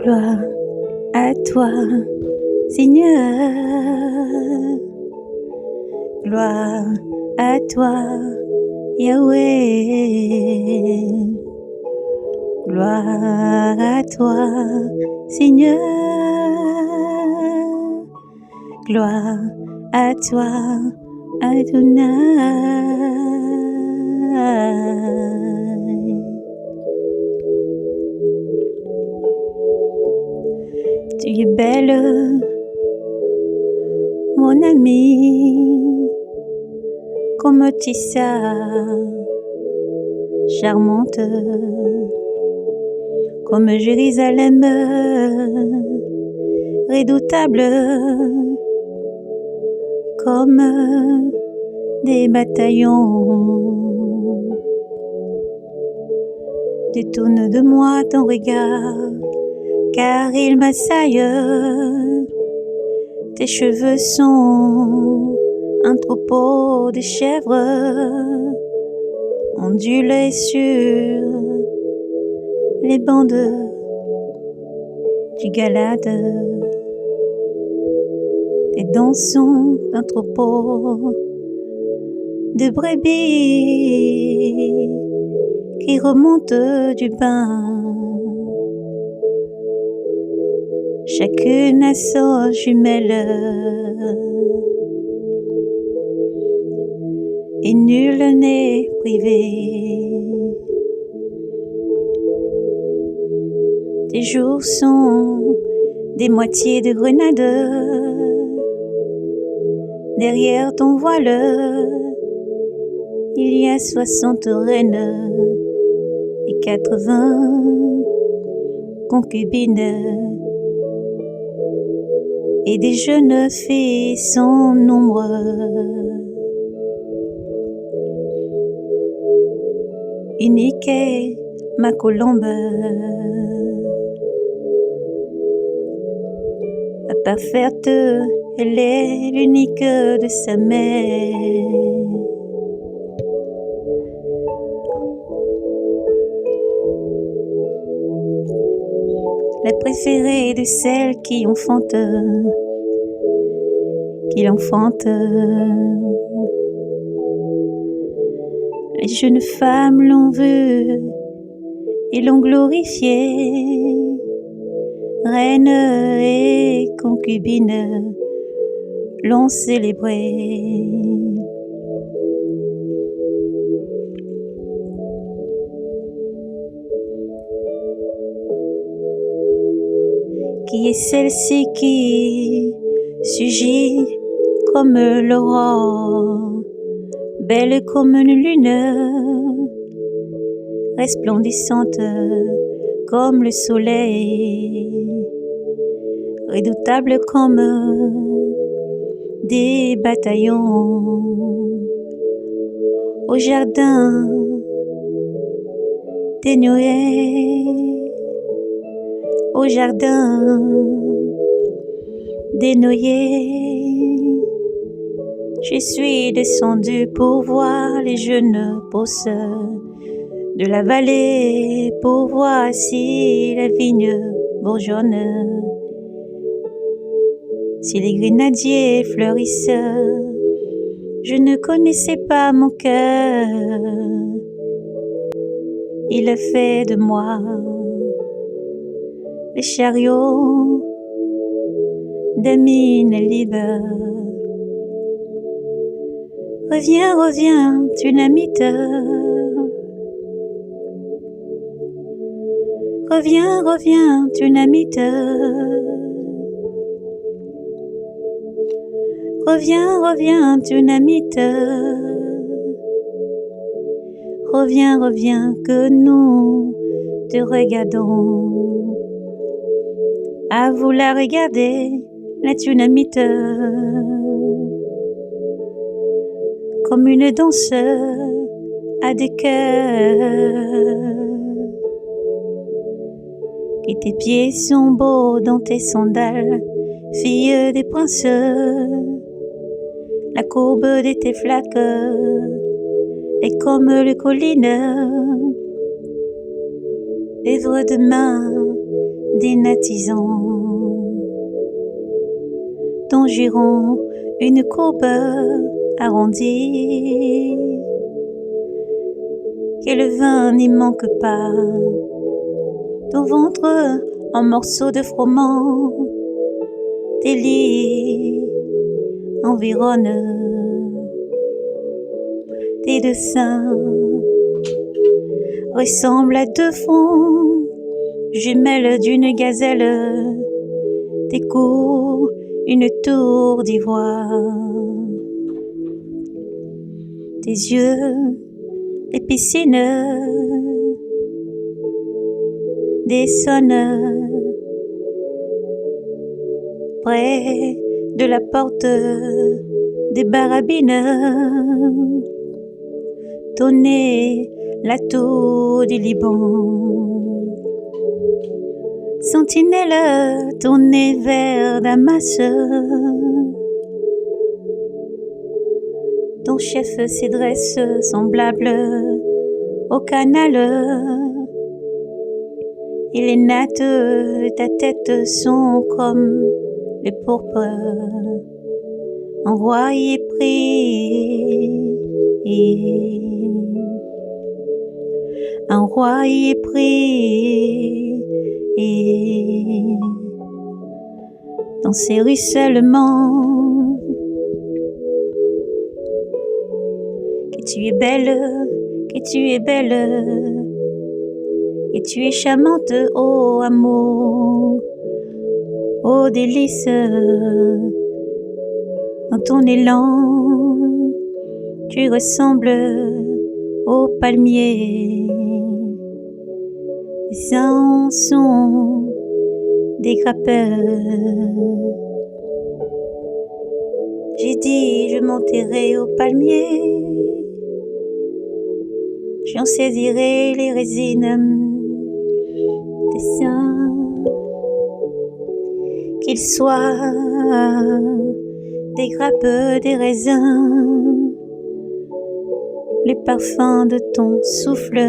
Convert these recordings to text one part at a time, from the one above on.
Gloire à toi, Seigneur. Gloire à toi, Yahweh. Gloire à toi, Seigneur. Gloire à toi, Adonai. Tu es belle, mon ami, comme Tissa, charmante, comme Jérusalem, redoutable, comme des bataillons. Détourne de moi ton regard, car il m'assaille. Tes cheveux sont un troupeau de chèvres, ondulés sur les bandes du Galade. Tes dents sont un troupeau de brebis qui remontent du bain. Chacune a son jumelle, et nul n'est privé. Tes jours sont des moitiés de grenade. Derrière ton voile, il y a 60 reines et 80 concubines. Et des jeunes filles sans nombre. Unique est ma colombe, ma parfaite, elle est l'unique de sa mère. La préférée de celles qui enfantent, Les jeunes femmes l'ont vue et l'ont glorifiée, reine et concubine l'ont célébrée. Qui est celle-ci qui surgit comme l'aurore, belle comme une lune, resplendissante comme le soleil, redoutable comme des bataillons. Au jardin des Noé, au jardin des noyers, je suis descendue pour voir les jeunes pousses de la vallée, pour voir si la vigne bourgeonne, si les grenadiers fleurissent. Je ne connaissais pas mon cœur, il a fait de moi les chariots d'Amin libre. Reviens, reviens, Tsunamite. Reviens, reviens, Tsunamite. Reviens, reviens, Tsunamite. Reviens, reviens, que nous te regardons. À vous la regarder, la Tsunamite, comme une danse à des cœurs. Et tes pieds sont beaux dans tes sandales, fille des princes. La courbe de tes flaques est comme les collines. Œuvre de main dénatisant, ton giron une courbe arrondie, que le vin n'y manque pas, ton ventre en morceaux de froment, tes lits environnent, tes deux seins ressemblent à deux fronts, jumelles d'une gazelle, tes coups une tour d'ivoire, tes yeux des piscines, des sonnes, près de la porte des barabines, ton nez la tour du Liban, sentinelle tournée vers Damas, ton chef s'y dresse semblable au canal, et les nattes de ta tête sont comme le pourpre envoyé pris, envoyé pris, dans ces ruissellements, que tu es belle, que tu es belle, et tu es charmante, ô amour, ô délice, dans ton élan, tu ressembles au palmier, les uns sont des grappeurs. J'ai dit, je monterai au palmier, j'en saisirai les résines des seins, qu'ils soient des grappes, des raisins, le parfum de ton souffle,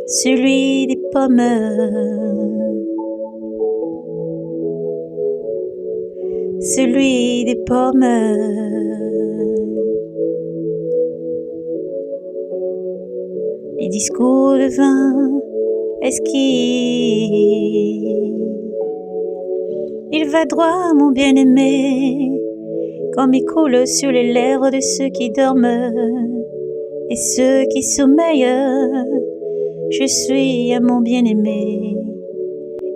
celui des pommes, celui des pommes. Les discours de vin esquis, il va droit, mon bien-aimé, comme il coule sur les lèvres de ceux qui dorment et ceux qui sommeillent. Je suis à mon bien-aimé,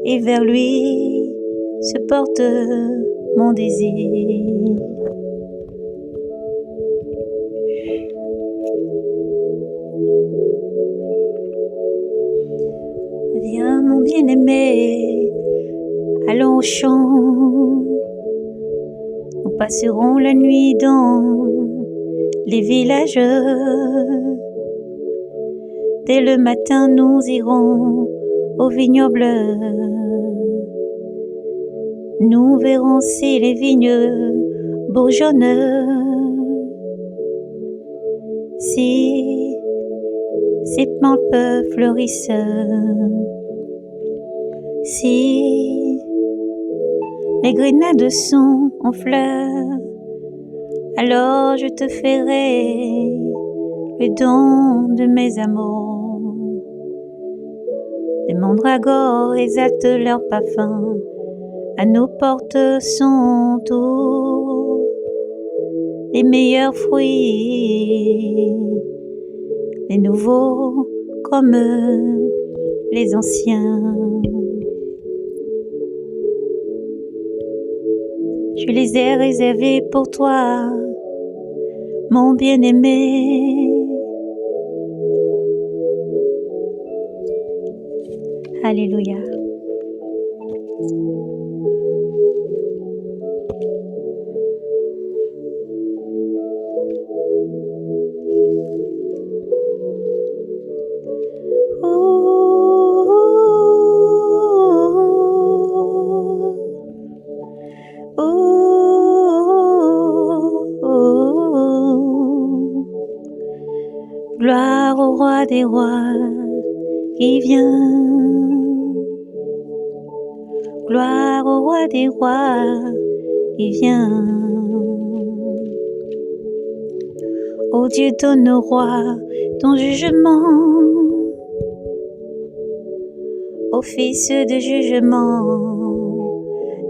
et vers lui se porte mon désir. Viens, mon bien-aimé, allons au champ, nous passerons la nuit dans les villages. Dès le matin, nous irons au vignoble. Nous verrons si les vignes bourgeonnent, si ces plantes fleurissent, si les grenades sont en fleurs, alors je te ferai le don de mes amours. Les mandragores exaltent leur parfum, à nos portes sont tous les meilleurs fruits, les nouveaux comme les anciens. Je les ai réservés pour toi, mon bien-aimé. Alléluia. Gloire au roi des rois qui vient. au roi des rois, il vient. Ô Dieu, donne au roi ton jugement, au fils de jugement,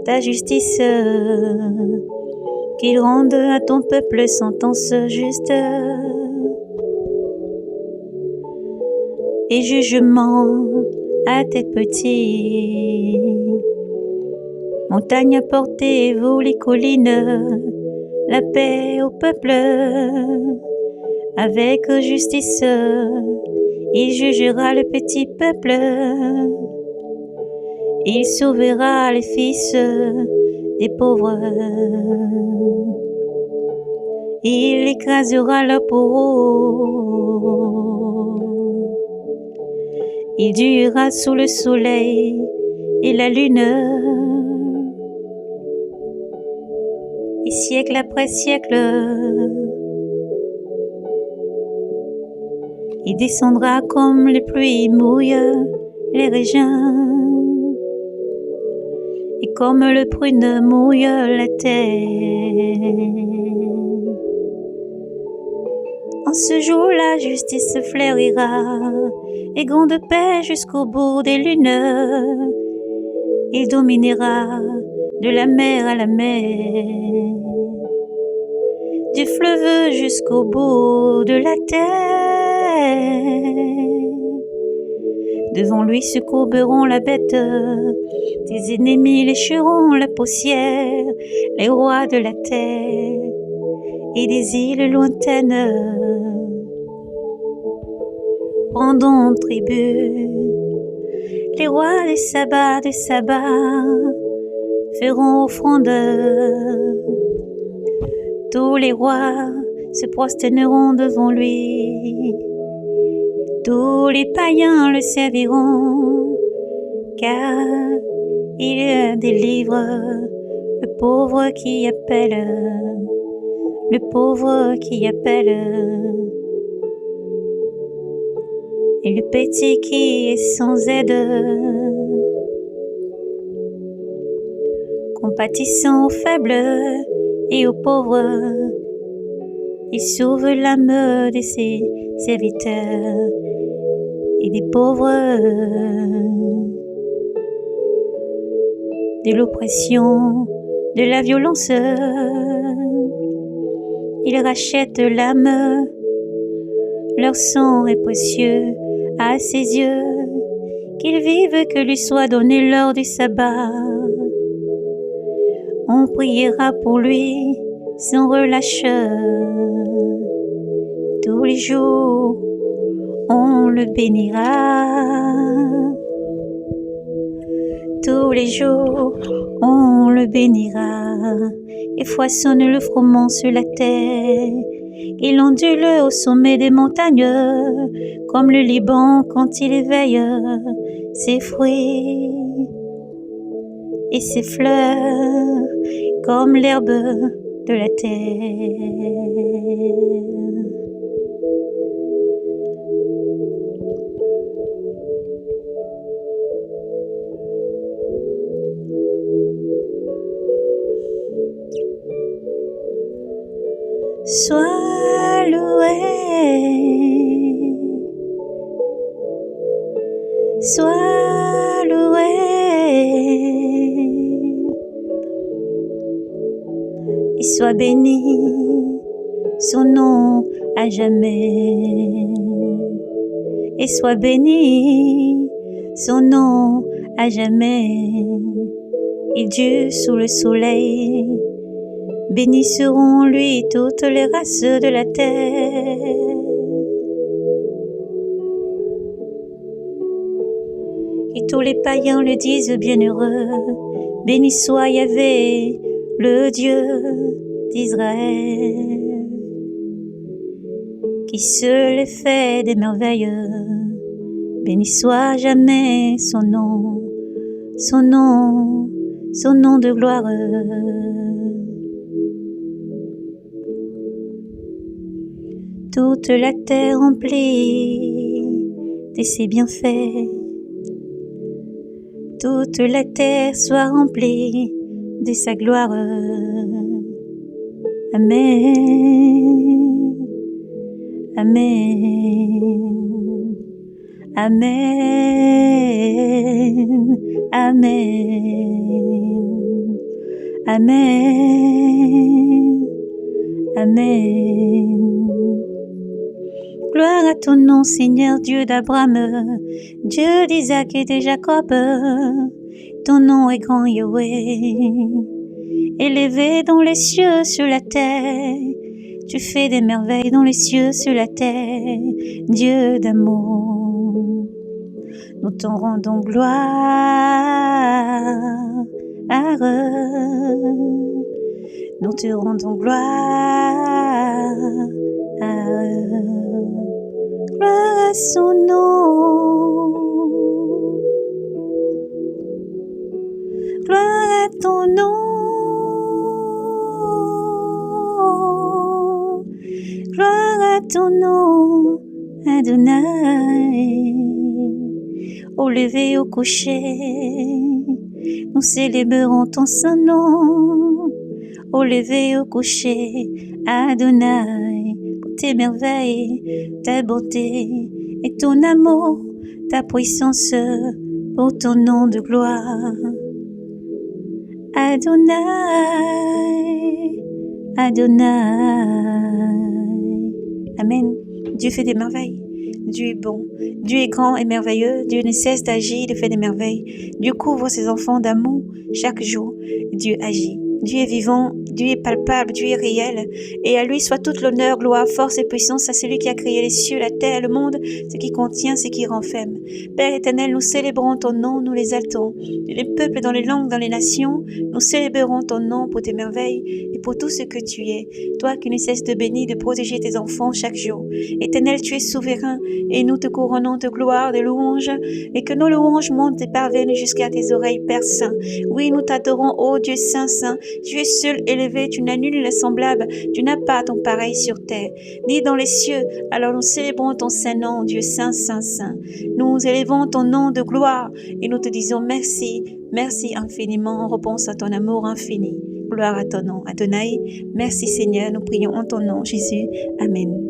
ta justice, qu'il rende à ton peuple sentence juste et jugement à tête petite. Montagne à porter, vous les collines, la paix au peuple, avec justice, il jugera le petit peuple, il sauvera les fils des pauvres, il écrasera leur peau, il durera sous le soleil et la lune, et siècle après siècle, il descendra comme les pluies mouillent les raisins, et comme le prune mouille la terre. En ce jour la justice fleurira, et grande paix jusqu'au bout des lunes, il dominera de la mer à la mer, du fleuve jusqu'au bout de la terre. Devant lui se courberont la bête, tes ennemis lécheront la poussière, les rois de la terre et des îles lointaines rendons tribut. Les rois des sabbats feront offrande. Tous les rois se prosterneront devant lui. Tous les païens le serviront, car il délivre le pauvre qui appelle, le pauvre qui appelle, et le petit qui est sans aide. Compatissant aux faibles et aux pauvres, il sauve l'âme de ses serviteurs et des pauvres, de l'oppression, de la violence. Il rachète l'âme, leur sang est précieux à ses yeux, qu'ils vivent, que lui soit donné l'heure du sabbat. On priera pour lui sans relâche. Tous les jours, on le bénira. Tous les jours, on le bénira. Et foisonne le froment sur la terre. Il ondule au sommet des montagnes, comme le Liban quand il éveille ses fruits et ses fleurs, comme l'herbe de la terre. Sois loué, sois loué, et sois béni son nom à jamais, et sois béni son nom à jamais, et Dieu sous le soleil. Bénis seront lui toutes les races de la terre. Et tous les païens le disent bienheureux. Béni soit Yahvé, le Dieu d'Israël, qui seul fait des merveilles. Béni soit jamais son nom, son nom, son nom de gloire. Toute la terre remplie de ses bienfaits, toute la terre soit remplie de sa gloire. Amen. Amen. Amen. Amen. Amen. Amen. Gloire à ton nom, Seigneur Dieu d'Abraham, Dieu d'Isaac et de Jacob. Ton nom est grand, Yahweh, élevé dans les cieux, sur la terre. Tu fais des merveilles dans les cieux, sur la terre, Dieu d'amour. Nous t'en rendons gloire. Nous te rendons gloire. Gloire à son nom. Gloire à ton nom. Gloire à ton nom, Adonai. Au lever, au coucher, nous célébrons ton saint nom. Au lever, au coucher, Adonai, pour tes merveilles, ta bonté et ton amour, ta puissance, pour ton nom de gloire. Adonai, Adonai. Amen. Dieu fait des merveilles. Dieu est bon. Dieu est grand et merveilleux. Dieu ne cesse d'agir, de faire des merveilles. Dieu couvre ses enfants d'amour chaque jour. Dieu agit. Dieu est vivant, Dieu est palpable, Dieu est réel. Et à lui soit toute l'honneur, gloire, force et puissance à celui qui a créé les cieux, la terre, le monde, ce qui contient, ce qui renferme. Père éternel, nous célébrons ton nom, nous l'exaltons. Les peuples dans les langues, dans les nations, nous célébrons ton nom pour tes merveilles et pour tout ce que tu es. Toi qui ne cesses de bénir, de protéger tes enfants chaque jour. Éternel, tu es souverain et nous te couronnons de gloire, de louanges, et que nos louanges montent et parviennent jusqu'à tes oreilles, Père Saint. Oui, nous t'adorons, ô Dieu Saint, Saint. Tu es seul élevé, tu n'as nul semblable, tu n'as pas ton pareil sur terre, ni dans les cieux. Alors nous célébrons ton saint nom, Dieu Saint, Saint, Saint. Nous élevons ton nom de gloire et nous te disons merci, merci infiniment, on repense à ton amour infini. Gloire à ton nom, Adonai. Merci Seigneur, nous prions en ton nom, Jésus. Amen.